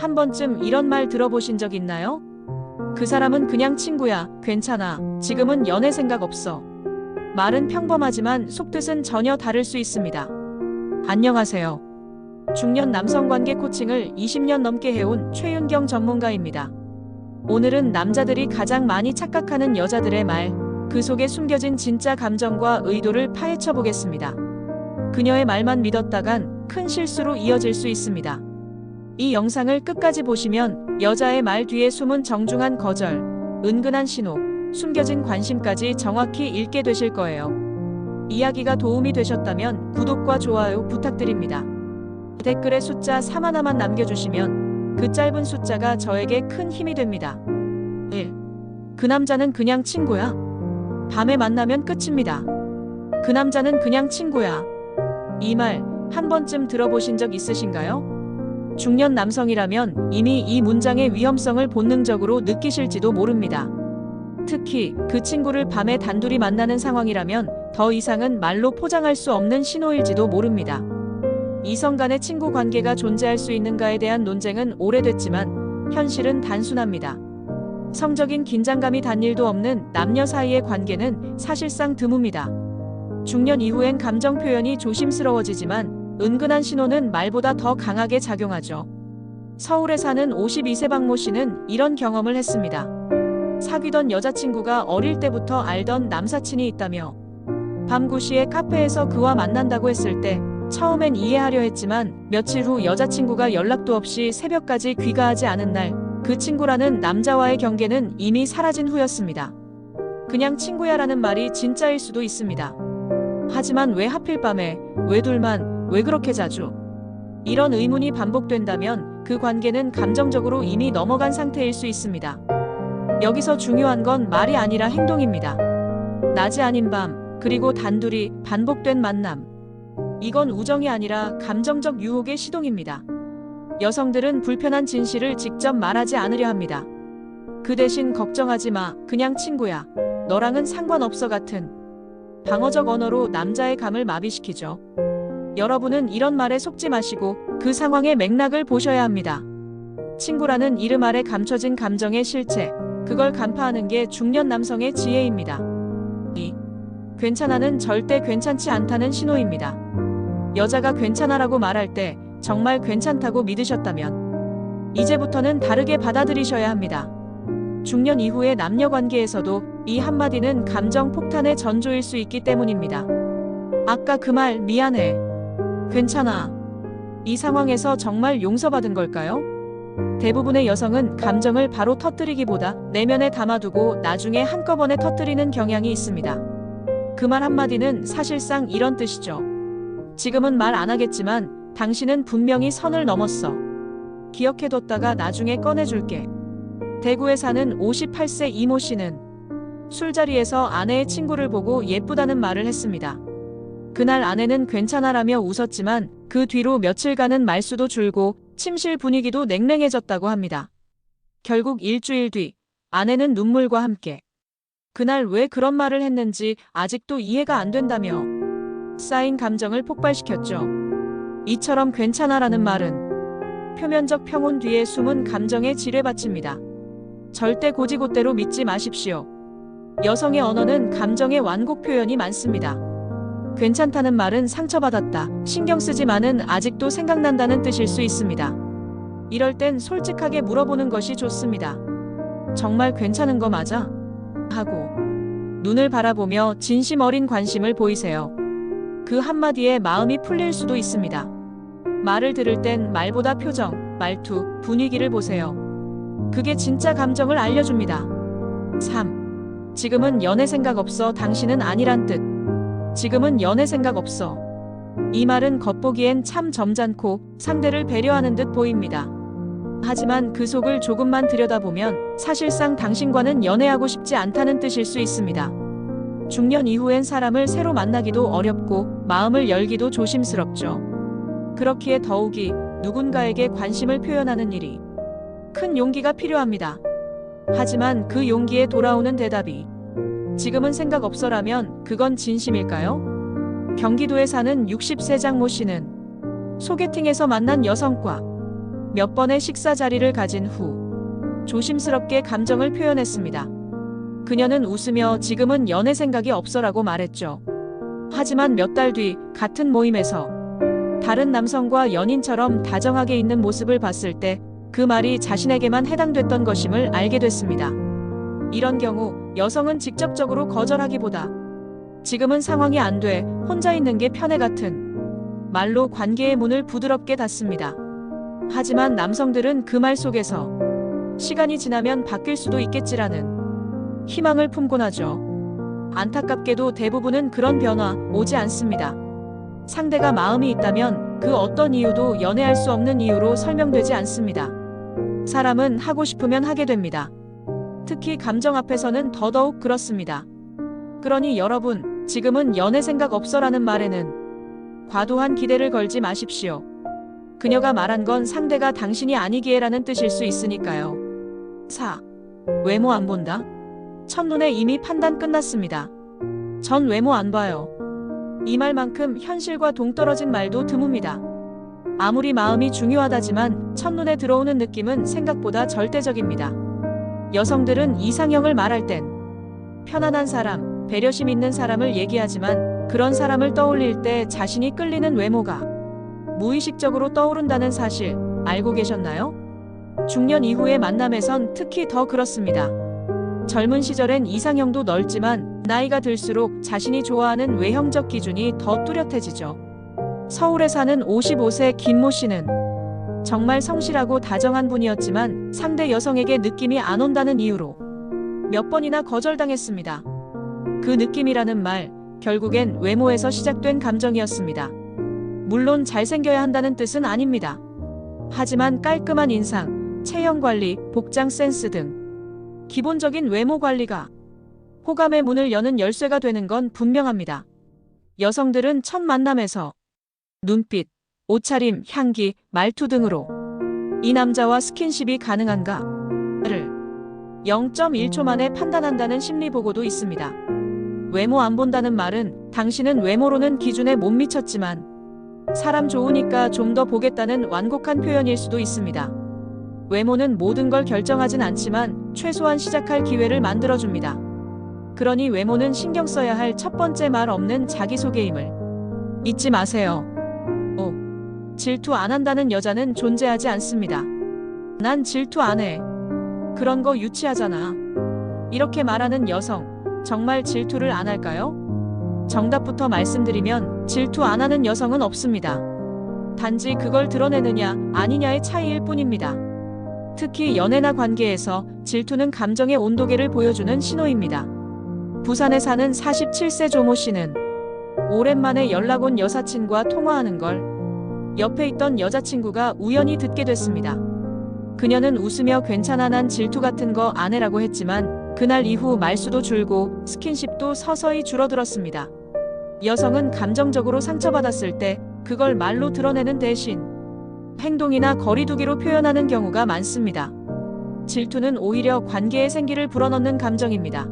한 번쯤 이런 말 들어보신 적 있나요? 그 사람은 그냥 친구야, 괜찮아, 지금은 연애 생각 없어. 말은 평범하지만 속뜻은 전혀 다를 수 있습니다. 안녕하세요. 중년 남성 관계 코칭을 20년 넘게 해온 최윤경 전문가입니다. 오늘은 남자들이 가장 많이 착각하는 여자들의 말, 그 속에 숨겨진 진짜 감정과 의도를 파헤쳐 보겠습니다. 그녀의 말만 믿었다간 큰 실수로 이어질 수 있습니다. 이 영상을 끝까지 보시면 여자의 말 뒤에 숨은 정중한 거절, 은근한 신호, 숨겨진 관심까지 정확히 읽게 되실 거예요. 이야기가 도움이 되셨다면 구독과 좋아요 부탁드립니다. 댓글에 숫자 3 하나만 남겨주시면 그 짧은 숫자가 저에게 큰 힘이 됩니다. 1. 그 남자는 그냥 친구야. 밤에 만나면 끝입니다. 그 남자는 그냥 친구야. 이 말 한 번쯤 들어보신 적 있으신가요? 중년 남성이라면 이미 이 문장의 위험성을 본능적으로 느끼실지도 모릅니다. 특히 그 친구를 밤에 단둘이 만나는 상황이라면 더 이상은 말로 포장할 수 없는 신호일지도 모릅니다. 이성 간의 친구 관계가 존재할 수 있는가에 대한 논쟁은 오래됐지만 현실은 단순합니다. 성적인 긴장감이 단일도 없는 남녀 사이의 관계는 사실상 드뭅니다. 중년 이후엔 감정 표현이 조심스러워지지만 은근한 신호는 말보다 더 강하게 작용하죠. 서울에 사는 52세 박모 씨는 이런 경험을 했습니다. 사귀던 여자친구가 어릴 때부터 알던 남사친이 있다며 밤 9시에 카페에서 그와 만난다고 했을 때 처음엔 이해하려 했지만 며칠 후 여자친구가 연락도 없이 새벽까지 귀가하지 않은 날 그 친구라는 남자와의 경계는 이미 사라진 후였습니다. 그냥 친구야라는 말이 진짜일 수도 있습니다. 하지만 왜 하필 밤에, 왜 둘만, 왜 그렇게 자주? 이런 의문이 반복된다면 그 관계는 감정적으로 이미 넘어간 상태일 수 있습니다. 여기서 중요한 건 말이 아니라 행동입니다. 낮이 아닌 밤, 그리고 단둘이 반복된 만남. 이건 우정이 아니라 감정적 유혹의 시동입니다. 여성들은 불편한 진실을 직접 말하지 않으려 합니다. 그 대신 걱정하지 마, 그냥 친구야. 너랑은 상관없어 같은 방어적 언어로 남자의 감을 마비시키죠. 여러분은 이런 말에 속지 마시고 그 상황의 맥락을 보셔야 합니다. 친구라는 이름 아래 감춰진 감정의 실체, 그걸 간파하는 게 중년 남성의 지혜입니다. 2. 괜찮아는 절대 괜찮지 않다는 신호입니다. 여자가 괜찮아라고 말할 때 정말 괜찮다고 믿으셨다면 이제부터는 다르게 받아들이셔야 합니다. 중년 이후의 남녀 관계에서도 이 한마디는 감정 폭탄의 전조일 수 있기 때문입니다. 아까 그 말 미안해. 괜찮아. 이 상황에서 정말 용서받은 걸까요? 대부분의 여성은 감정을 바로 터뜨리기보다 내면에 담아두고 나중에 한꺼번에 터뜨리는 경향이 있습니다. 그 말 한마디는 사실상 이런 뜻이죠. 지금은 말 안 하겠지만 당신은 분명히 선을 넘었어. 기억해뒀다가 나중에 꺼내줄게. 대구에 사는 58세 이모 씨는 술자리에서 아내의 친구를 보고 예쁘다는 말을 했습니다. 그날 아내는 괜찮아라며 웃었지만 그 뒤로 며칠간은 말수도 줄고 침실 분위기도 냉랭해졌다고 합니다. 결국 일주일 뒤 아내는 눈물과 함께 그날 왜 그런 말을 했는지 아직도 이해가 안 된다며 쌓인 감정을 폭발시켰죠. 이처럼 괜찮아라는 말은 표면적 평온 뒤에 숨은 감정의 지뢰밭입니다. 절대 고지고대로 믿지 마십시오. 여성의 언어는 감정의 완곡 표현이 많습니다. 괜찮다는 말은 상처받았다, 신경 쓰지만은 아직도 생각난다는 뜻일 수 있습니다. 이럴 땐 솔직하게 물어보는 것이 좋습니다. 정말 괜찮은 거 맞아? 하고 눈을 바라보며 진심 어린 관심을 보이세요. 그 한마디에 마음이 풀릴 수도 있습니다. 말을 들을 땐 말보다 표정, 말투, 분위기를 보세요. 그게 진짜 감정을 알려줍니다. 3. 지금은 연애 생각 없어, 당신은 아니란 뜻. 지금은 연애 생각 없어. 이 말은 겉보기엔 참 점잖고 상대를 배려하는 듯 보입니다. 하지만 그 속을 조금만 들여다보면 사실상 당신과는 연애하고 싶지 않다는 뜻일 수 있습니다. 중년 이후엔 사람을 새로 만나기도 어렵고 마음을 열기도 조심스럽죠. 그렇기에 더욱이 누군가에게 관심을 표현하는 일이 큰 용기가 필요합니다. 하지만 그 용기에 돌아오는 대답이 지금은 생각 없어라면 그건 진심일까요? 경기도에 사는 60세 장모 씨는 소개팅에서 만난 여성과 몇 번의 식사 자리를 가진 후 조심스럽게 감정을 표현했습니다. 그녀는 웃으며 지금은 연애 생각이 없어라고 말했죠. 하지만 몇 달 뒤 같은 모임에서 다른 남성과 연인처럼 다정하게 있는 모습을 봤을 때 그 말이 자신에게만 해당됐던 것임을 알게 됐습니다. 이런 경우 여성은 직접적으로 거절하기보다 지금은 상황이 안 돼 혼자 있는 게 편해 같은 말로 관계의 문을 부드럽게 닫습니다. 하지만 남성들은 그 말 속에서 시간이 지나면 바뀔 수도 있겠지라는 희망을 품곤 하죠. 안타깝게도 대부분은 그런 변화 오지 않습니다. 상대가 마음이 있다면 그 어떤 이유도 연애할 수 없는 이유로 설명되지 않습니다. 사람은 하고 싶으면 하게 됩니다. 특히 감정 앞에서는 더더욱 그렇습니다. 그러니 여러분, 지금은 연애 생각 없어라는 말에는 과도한 기대를 걸지 마십시오. 그녀가 말한 건 상대가 당신이 아니기에라는 뜻일 수 있으니까요. 4. 외모 안 본다? 첫눈에 이미 판단 끝났습니다. 전 외모 안 봐요. 이 말만큼 현실과 동떨어진 말도 드뭅니다. 아무리 마음이 중요하다지만 첫눈에 들어오는 느낌은 생각보다 절대적입니다. 여성들은 이상형을 말할 땐 편안한 사람, 배려심 있는 사람을 얘기하지만 그런 사람을 떠올릴 때 자신이 끌리는 외모가 무의식적으로 떠오른다는 사실 알고 계셨나요? 중년 이후의 만남에선 특히 더 그렇습니다. 젊은 시절엔 이상형도 넓지만 나이가 들수록 자신이 좋아하는 외형적 기준이 더 뚜렷해지죠. 서울에 사는 55세 김모 씨는 정말 성실하고 다정한 분이었지만 상대 여성에게 느낌이 안 온다는 이유로 몇 번이나 거절당했습니다. 그 느낌이라는 말, 결국엔 외모에서 시작된 감정이었습니다. 물론 잘생겨야 한다는 뜻은 아닙니다. 하지만 깔끔한 인상, 체형 관리, 복장 센스 등 기본적인 외모 관리가 호감의 문을 여는 열쇠가 되는 건 분명합니다. 여성들은 첫 만남에서 눈빛, 옷차림, 향기, 말투 등으로 이 남자와 스킨십이 가능한가를 0.1초 만에 판단한다는 심리 보고도 있습니다. 외모 안 본다는 말은 당신은 외모로는 기준에 못 미쳤지만 사람 좋으니까 좀 더 보겠다는 완곡한 표현일 수도 있습니다. 외모는 모든 걸 결정하진 않지만 최소한 시작할 기회를 만들어줍니다. 그러니 외모는 신경 써야 할 첫 번째 말 없는 자기소개임을 잊지 마세요. 5. 질투 안 한다는 여자는 존재하지 않습니다. 난 질투 안 해. 그런 거 유치하잖아. 이렇게 말하는 여성, 정말 질투를 안 할까요? 정답부터 말씀드리면 질투 안 하는 여성은 없습니다. 단지 그걸 드러내느냐 아니냐의 차이일 뿐입니다. 특히 연애나 관계에서 질투는 감정의 온도계를 보여주는 신호입니다. 부산에 사는 47세 조모 씨는 오랜만에 연락 온 여사친과 통화하는 걸 옆에 있던 여자친구가 우연히 듣게 됐습니다. 그녀는 웃으며 괜찮아 난 질투 같은 거 안 해라고 했지만 그날 이후 말수도 줄고 스킨십도 서서히 줄어들었습니다. 여성은 감정적으로 상처받았을 때 그걸 말로 드러내는 대신 행동이나 거리두기로 표현하는 경우가 많습니다. 질투는 오히려 관계의 생기를 불어넣는 감정입니다.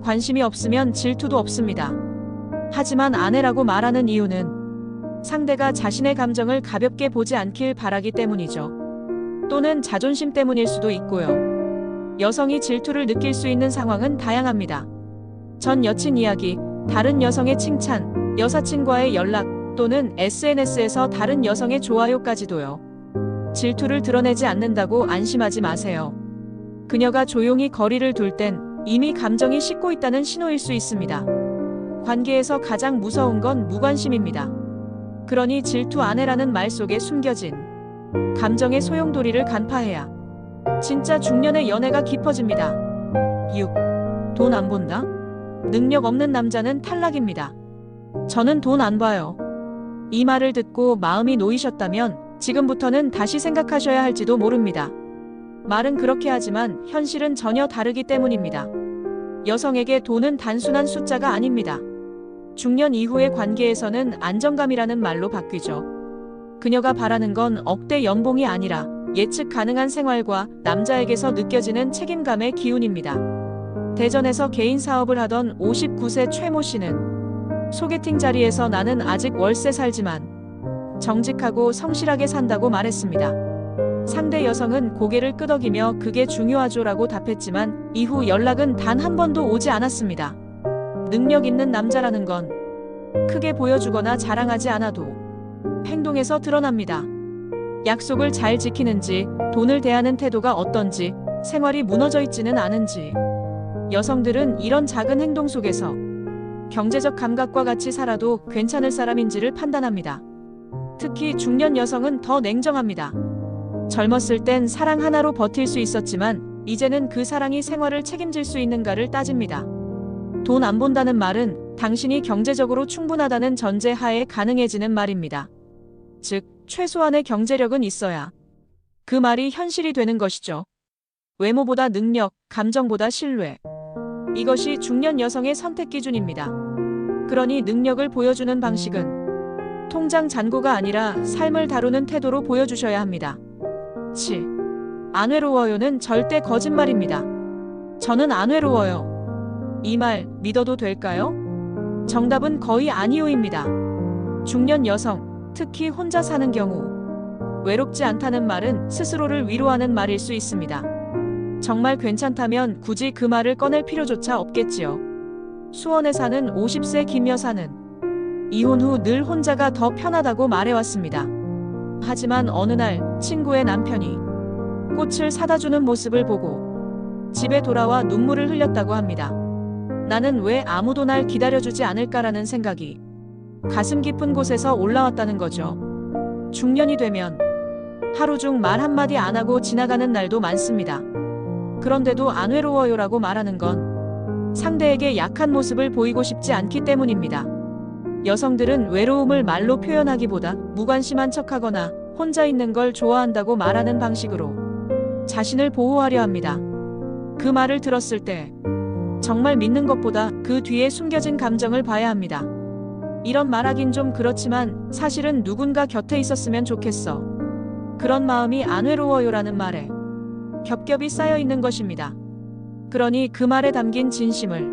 관심이 없으면 질투도 없습니다. 하지만 아내라고 말하는 이유는 상대가 자신의 감정을 가볍게 보지 않길 바라기 때문이죠. 또는 자존심 때문일 수도 있고요. 여성이 질투를 느낄 수 있는 상황은 다양합니다. 전 여친 이야기, 다른 여성의 칭찬, 여사친과의 연락, 또는 SNS에서 다른 여성의 좋아요까지도요. 질투를 드러내지 않는다고 안심하지 마세요. 그녀가 조용히 거리를 둘 땐 이미 감정이 식고 있다는 신호일 수 있습니다. 관계에서 가장 무서운 건 무관심입니다. 그러니 질투 안 해라는 말 속에 숨겨진 감정의 소용돌이를 간파해야 진짜 중년의 연애가 깊어집니다. 6. 돈 안 본다? 능력 없는 남자는 탈락입니다. 저는 돈 안 봐요. 이 말을 듣고 마음이 놓이셨다면 지금부터는 다시 생각하셔야 할지도 모릅니다. 말은 그렇게 하지만 현실은 전혀 다르기 때문입니다. 여성에게 돈은 단순한 숫자가 아닙니다. 중년 이후의 관계에서는 안정감이라는 말로 바뀌죠. 그녀가 바라는 건 억대 연봉이 아니라 예측 가능한 생활과 남자에게서 느껴지는 책임감의 기운입니다. 대전에서 개인 사업을 하던 59세 최모 씨는 소개팅 자리에서 나는 아직 월세 살지만 정직하고 성실하게 산다고 말했습니다. 상대 여성은 고개를 끄덕이며 그게 중요하죠라고 답했지만 이후 연락은 단 한 번도 오지 않았습니다. 능력 있는 남자라는 건 크게 보여주거나 자랑하지 않아도 행동에서 드러납니다. 약속을 잘 지키는지, 돈을 대하는 태도가 어떤지, 생활이 무너져 있지는 않은지. 여성들은 이런 작은 행동 속에서 경제적 감각과 같이 살아도 괜찮을 사람인지를 판단합니다. 특히 중년 여성은 더 냉정합니다. 젊었을 땐 사랑 하나로 버틸 수 있었지만 이제는 그 사랑이 생활을 책임질 수 있는가를 따집니다. 돈 안 본다는 말은 당신이 경제적으로 충분하다는 전제 하에 가능해지는 말입니다. 즉, 최소한의 경제력은 있어야 그 말이 현실이 되는 것이죠. 외모보다 능력, 감정보다 신뢰. 이것이 중년 여성의 선택 기준입니다. 그러니 능력을 보여주는 방식은 통장 잔고가 아니라 삶을 다루는 태도로 보여주셔야 합니다. 7. 안 외로워요는 절대 거짓말입니다. 저는 안 외로워요. 이 말 믿어도 될까요? 정답은 거의 아니요입니다. 중년 여성, 특히 혼자 사는 경우 외롭지 않다는 말은 스스로를 위로하는 말일 수 있습니다. 정말 괜찮다면 굳이 그 말을 꺼낼 필요조차 없겠지요. 수원에 사는 50세 김 여사는 이혼 후 늘 혼자가 더 편하다고 말해왔습니다. 하지만 어느 날 친구의 남편이 꽃을 사다 주는 모습을 보고 집에 돌아와 눈물을 흘렸다고 합니다. 나는 왜 아무도 날 기다려주지 않을까라는 생각이 가슴 깊은 곳에서 올라왔다는 거죠. 중년이 되면 하루 중 말 한마디 안 하고 지나가는 날도 많습니다. 그런데도 안 외로워요라고 말하는 건 상대에게 약한 모습을 보이고 싶지 않기 때문입니다. 여성들은 외로움을 말로 표현하기보다 무관심한 척하거나 혼자 있는 걸 좋아한다고 말하는 방식으로 자신을 보호하려 합니다. 그 말을 들었을 때 정말 믿는 것보다 그 뒤에 숨겨진 감정을 봐야 합니다. 이런 말하긴 좀 그렇지만 사실은 누군가 곁에 있었으면 좋겠어. 그런 마음이 안 외로워요라는 말에 겹겹이 쌓여 있는 것입니다. 그러니 그 말에 담긴 진심을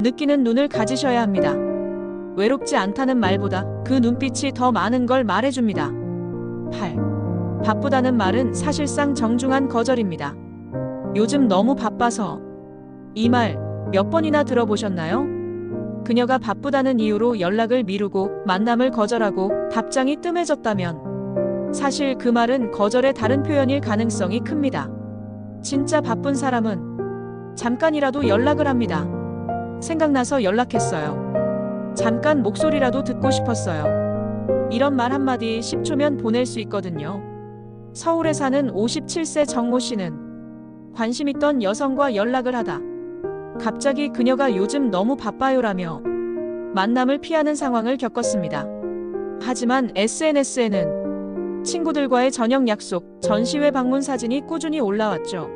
느끼는 눈을 가지셔야 합니다. 외롭지 않다는 말보다 그 눈빛이 더 많은 걸 말해줍니다. 8. 바쁘다는 말은 사실상 정중한 거절입니다. 요즘 너무 바빠서. 이 말 몇 번이나 들어보셨나요? 그녀가 바쁘다는 이유로 연락을 미루고 만남을 거절하고 답장이 뜸해졌다면 사실 그 말은 거절의 다른 표현일 가능성이 큽니다. 진짜 바쁜 사람은 잠깐이라도 연락을 합니다. 생각나서 연락했어요. 잠깐 목소리라도 듣고 싶었어요. 이런 말 한마디 10초면 보낼 수 있거든요. 서울에 사는 57세 정모 씨는 관심 있던 여성과 연락을 하다 갑자기 그녀가 요즘 너무 바빠요라며 만남을 피하는 상황을 겪었습니다. 하지만 SNS에는 친구들과의 저녁 약속, 전시회 방문 사진이 꾸준히 올라왔죠.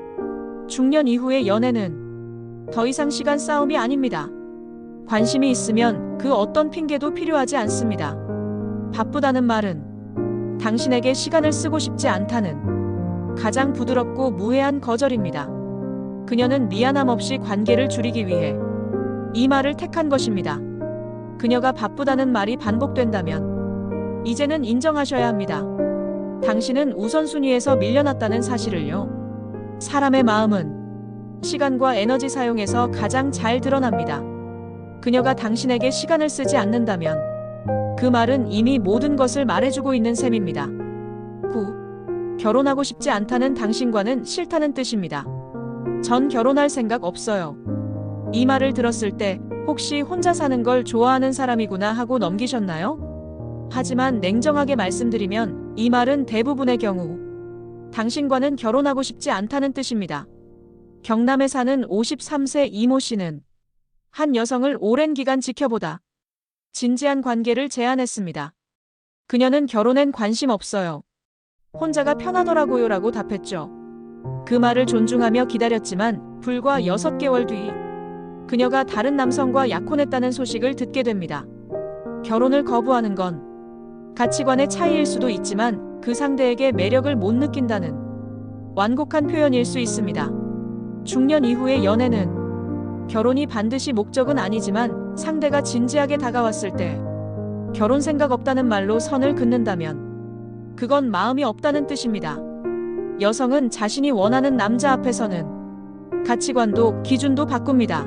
중년 이후의 연애는 더 이상 시간 싸움이 아닙니다. 관심이 있으면 그 어떤 핑계도 필요하지 않습니다. 바쁘다는 말은 당신에게 시간을 쓰고 싶지 않다는 가장 부드럽고 무해한 거절입니다. 그녀는 미안함 없이 관계를 줄이기 위해 이 말을 택한 것입니다. 그녀가 바쁘다는 말이 반복된다면 이제는 인정하셔야 합니다. 당신은 우선순위에서 밀려났다는 사실을요. 사람의 마음은 시간과 에너지 사용에서 가장 잘 드러납니다. 그녀가 당신에게 시간을 쓰지 않는다면 그 말은 이미 모든 것을 말해주고 있는 셈입니다. 9. 결혼하고 싶지 않다는 당신과는 싫다는 뜻입니다. 전 결혼할 생각 없어요. 이 말을 들었을 때 혹시 혼자 사는 걸 좋아하는 사람이구나 하고 넘기셨나요? 하지만 냉정하게 말씀드리면 이 말은 대부분의 경우 당신과는 결혼하고 싶지 않다는 뜻입니다. 경남에 사는 53세 이모 씨는 한 여성을 오랜 기간 지켜보다 진지한 관계를 제안했습니다. 그녀는 결혼엔 관심 없어요. 혼자가 편하더라고요 라고 답했죠. 그 말을 존중하며 기다렸지만 불과 6개월 뒤 그녀가 다른 남성과 약혼했다는 소식을 듣게 됩니다. 결혼을 거부하는 건 가치관의 차이일 수도 있지만 그 상대에게 매력을 못 느낀다는 완곡한 표현일 수 있습니다. 중년 이후의 연애는 결혼이 반드시 목적은 아니지만 상대가 진지하게 다가왔을 때 결혼 생각 없다는 말로 선을 긋는다면 그건 마음이 없다는 뜻입니다. 여성은 자신이 원하는 남자 앞에서는 가치관도 기준도 바꿉니다.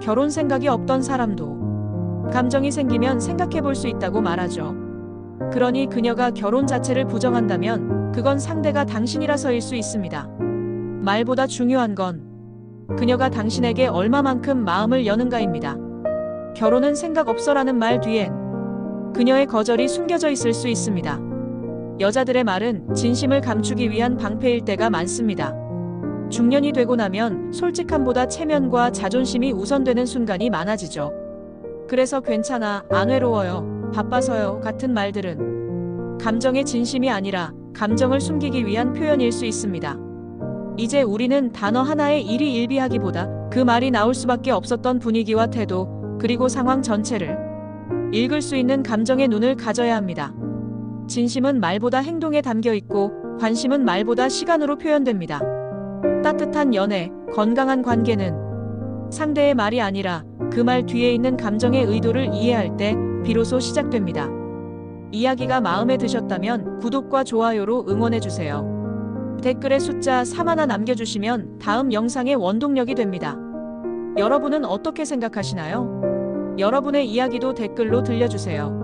결혼 생각이 없던 사람도 감정이 생기면 생각해 볼 수 있다고 말하죠. 그러니 그녀가 결혼 자체를 부정한다면 그건 상대가 당신이라서일 수 있습니다. 말보다 중요한 건 그녀가 당신에게 얼마만큼 마음을 여는가입니다. 결혼은 생각 없어라는 말 뒤엔 그녀의 거절이 숨겨져 있을 수 있습니다. 여자들의 말은 진심을 감추기 위한 방패일 때가 많습니다. 중년이 되고 나면 솔직함보다 체면과 자존심이 우선되는 순간이 많아지죠. 그래서 괜찮아, 안 외로워요, 바빠서요 같은 말들은 감정의 진심이 아니라 감정을 숨기기 위한 표현일 수 있습니다. 이제 우리는 단어 하나에 일희일비하기보다 그 말이 나올 수밖에 없었던 분위기와 태도, 그리고 상황 전체를 읽을 수 있는 감정의 눈을 가져야 합니다. 진심은 말보다 행동에 담겨 있고 관심은 말보다 시간으로 표현됩니다. 따뜻한 연애, 건강한 관계는 상대의 말이 아니라 그 말 뒤에 있는 감정의 의도를 이해할 때 비로소 시작됩니다. 이야기가 마음에 드셨다면 구독과 좋아요로 응원해주세요. 댓글에 숫자 3 하나 남겨주시면 다음 영상의 원동력이 됩니다. 여러분은 어떻게 생각하시나요? 여러분의 이야기도 댓글로 들려주세요.